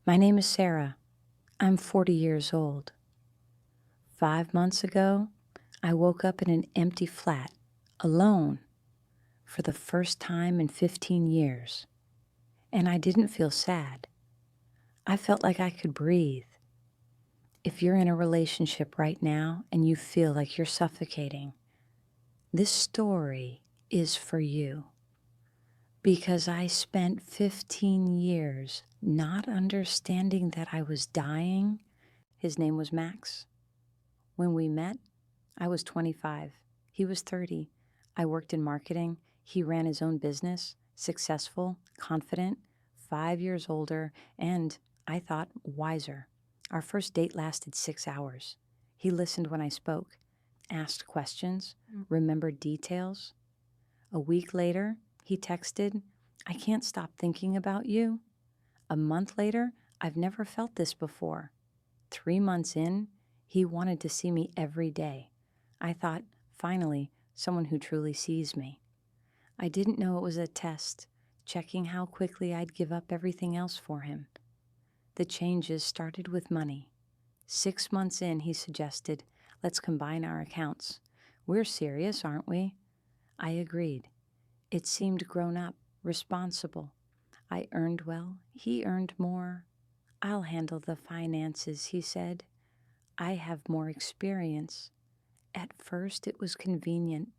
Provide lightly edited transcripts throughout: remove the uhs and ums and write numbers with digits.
My name is Sarah. I'm 40 years old. 5 months ago, I woke up in an empty flat, alone, for the first time in 15 years. And I didn't feel sad. I felt like I could breathe. If you're in a relationship right now and you feel like you're suffocating, this story is for you. Because I spent 15 years not understanding that I was dying. His name was Max. When we met, I was 25. He was 30. I worked in marketing. He ran his own business, successful, confident, 5 years older, and, I thought, wiser. Our first date lasted 6 hours. He listened when I spoke, asked questions, remembered details. A week later, he texted, "I can't stop thinking about you." A month later, "I've never felt this before." 3 months in, he wanted to see me every day. I thought, finally, someone who truly sees me. I didn't know it was a test, checking how quickly I'd give up everything else for him. The changes started with money. 6 months in, he suggested, "Let's combine our accounts. We're serious, aren't we?" I agreed. It seemed grown up, responsible. I earned well, he earned more. "I'll handle the finances," he said. "I have more experience." At first it was convenient.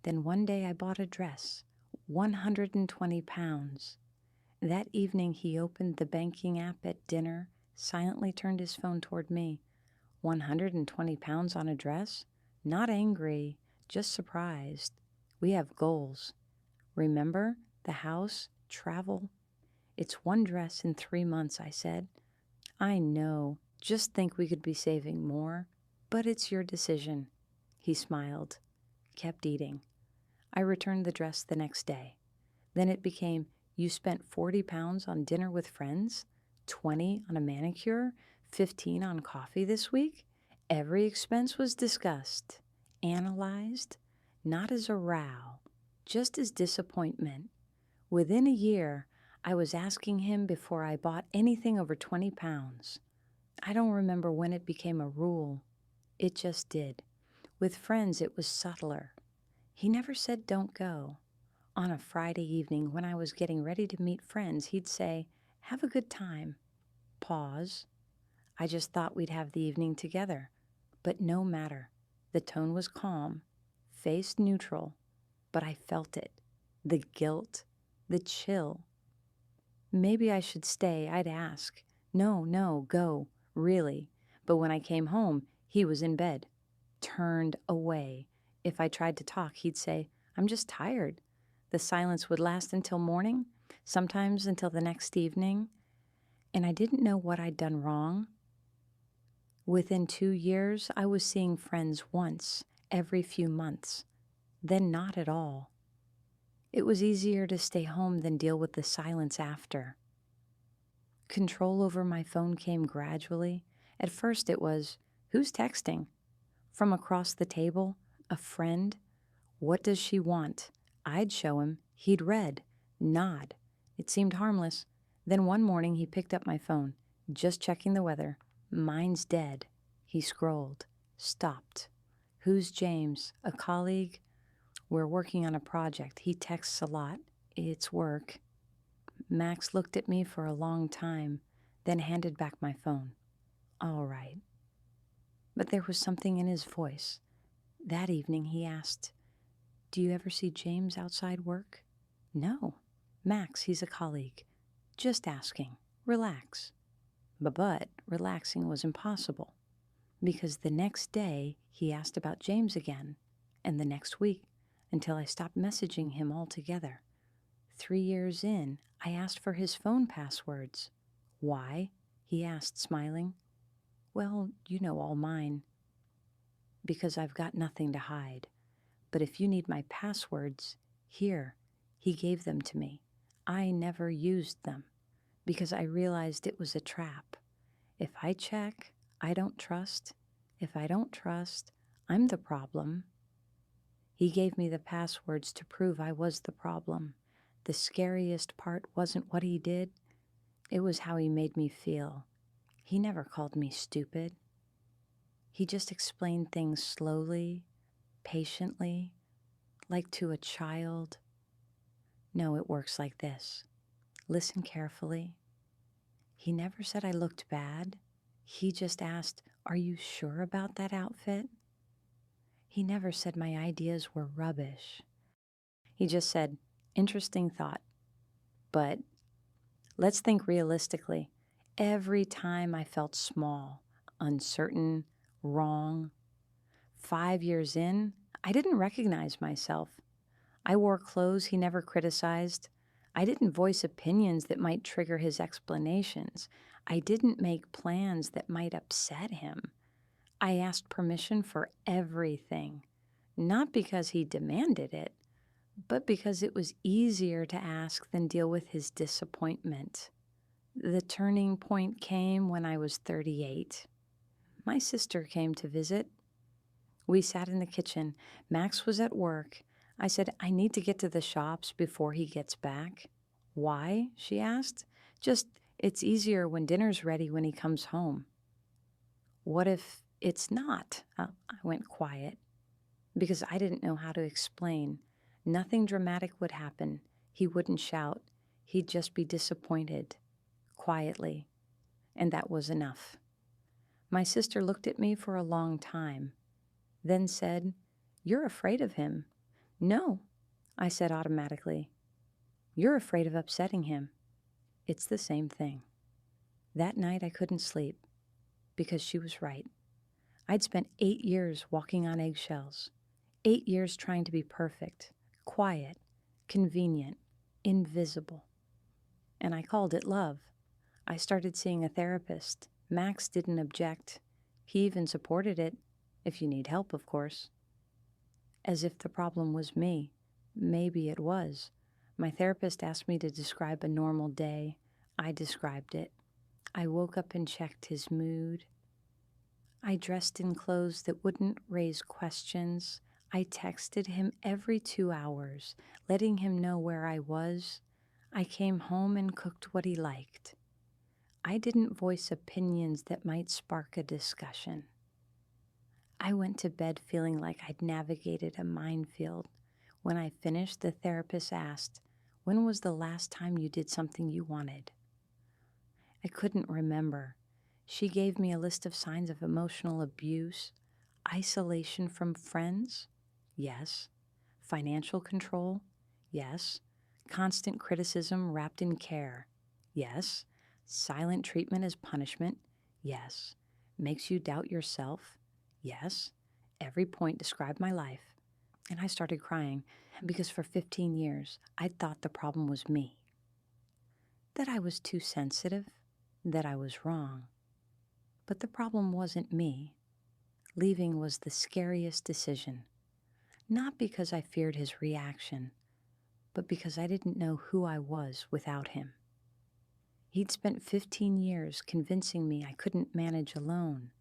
Then one day I bought a dress, 120 pounds. That evening he opened the banking app at dinner, silently turned his phone toward me. 120 pounds on a dress? Not angry, just surprised. We have goals. Remember? The house, travel. "It's one dress in 3 months," I said. "I know. Just think we could be saving more. But it's your decision." He smiled, kept eating. I returned the dress the next day. Then it became, "You spent 40 pounds on dinner with friends, 20 on a manicure, 15 on coffee this week?" Every expense was discussed, analyzed, not as a row, just as disappointment. Within a year, I was asking him before I bought anything over 20 pounds. I don't remember when it became a rule. It just did. With friends, it was subtler. He never said, "Don't go." On a Friday evening, when I was getting ready to meet friends, he'd say, "Have a good time." Pause. I just thought we'd have the evening together. But no matter. The tone was calm, face neutral, but I felt it. The guilt, the chill. Maybe I should stay, I'd ask. No, go, really. But when I came home, he was in bed, turned away. If I tried to talk, he'd say, "I'm just tired." The silence would last until morning, sometimes until the next evening, and I didn't know what I'd done wrong. Within 2 years, I was seeing friends once, every few months, then not at all. It was easier to stay home than deal with the silence after. Control over my phone came gradually. At first it was, "Who's texting?" From across the table, a friend. "What does she want?" I'd show him. He'd read, nod. It seemed harmless. Then one morning he picked up my phone. "Just checking the weather." "Mine's dead." He scrolled, stopped. "Who's James?" "A colleague." "We're working on a project. He texts a lot. It's work." Max looked at me for a long time, then handed back my phone. "All right." But there was something in his voice. That evening he asked, "Do you ever see James outside work?" "No." "Max, he's a colleague." "Just asking. Relax." But relaxing was impossible, because the next day he asked about James again, and the next week, until I stopped messaging him altogether. 3 years in, I asked for his phone passwords. "Why?" he asked, smiling. "Well, you know, all mine." "Because I've got nothing to hide. But if you need my passwords, here." He gave them to me. I never used them, because I realized it was a trap. If I check, I don't trust. If I don't trust, I'm the problem. He gave me the passwords to prove I was the problem. The scariest part wasn't what he did. It was how he made me feel. He never called me stupid. He just explained things slowly, patiently, like to a child. No, it works like this. Listen carefully. He never said I looked bad. He just asked, "Are you sure about that outfit?" He never said my ideas were rubbish. He just said, "Interesting thought, but let's think realistically." Every time I felt small, uncertain, wrong, 5 years in, I didn't recognize myself. I wore clothes he never criticized. I didn't voice opinions that might trigger his explanations. I didn't make plans that might upset him. I asked permission for everything, not because he demanded it, but because it was easier to ask than deal with his disappointment. The turning point came when I was 38. My sister came to visit. We sat in the kitchen. Max was at work. I said, "I need to get to the shops before he gets back." "Why?" she asked. "Just, it's easier when dinner's ready when he comes home." "What if it's not?" I went quiet because I didn't know how to explain. Nothing dramatic would happen. He wouldn't shout. He'd just be disappointed, quietly, and that was enough. My sister looked at me for a long time, then said, "You're afraid of him." "No," I said automatically. "You're afraid of upsetting him." It's the same thing. That night I couldn't sleep because she was right. I'd spent 8 years walking on eggshells, 8 years trying to be perfect, quiet, convenient, invisible. And I called it love. I started seeing a therapist. Max didn't object. He even supported it, if you need help, of course. As if the problem was me. Maybe it was. My therapist asked me to describe a normal day. I described it. I woke up and checked his mood. I dressed in clothes that wouldn't raise questions. I texted him every 2 hours, letting him know where I was. I came home and cooked what he liked. I didn't voice opinions that might spark a discussion. I went to bed feeling like I'd navigated a minefield. When I finished, the therapist asked, "When was the last time you did something you wanted?" I couldn't remember. She gave me a list of signs of emotional abuse. Isolation from friends? Yes. Financial control? Yes. Constant criticism wrapped in care? Yes. Silent treatment as punishment? Yes. Makes you doubt yourself? Yes. Every point described my life. And I started crying because for 15 years I'd thought the problem was me. That I was too sensitive, that I was wrong. But the problem wasn't me. Leaving was the scariest decision. Not because I feared his reaction, but because I didn't know who I was without him. He'd spent 15 years convincing me I couldn't manage alone,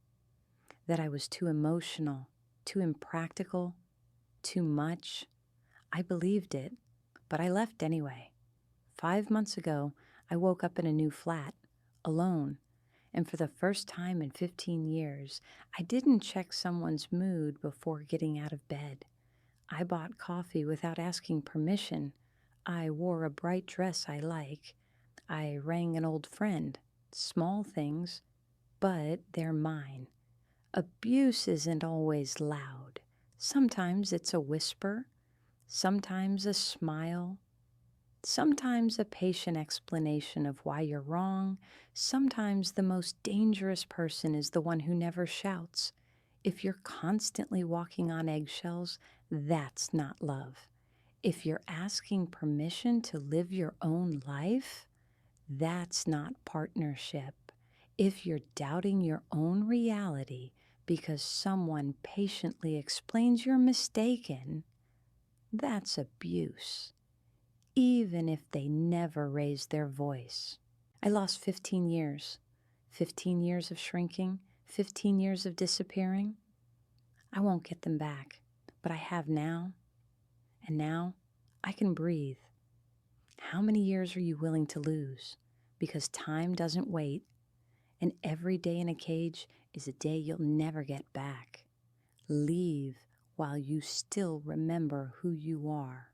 that I was too emotional, too impractical, too much. I believed it, but I left anyway. 5 months ago, I woke up in a new flat, alone, and for the first time in 15 years, I didn't check someone's mood before getting out of bed. I bought coffee without asking permission. I wore a bright dress I like. I rang an old friend. Small things, but they're mine. Abuse isn't always loud. Sometimes it's a whisper, sometimes a smile, sometimes a patient explanation of why you're wrong. Sometimes the most dangerous person is the one who never shouts. If you're constantly walking on eggshells, that's not love. If you're asking permission to live your own life, that's not partnership. If you're doubting your own reality because someone patiently explains you're mistaken, that's abuse, even if they never raise their voice. I lost 15 years. 15 years of shrinking, 15 years of disappearing. I won't get them back, but I have now. And now I can breathe. How many years are you willing to lose? because time doesn't wait, and every day in a cage is a day you'll never get back. Leave while you still remember who you are.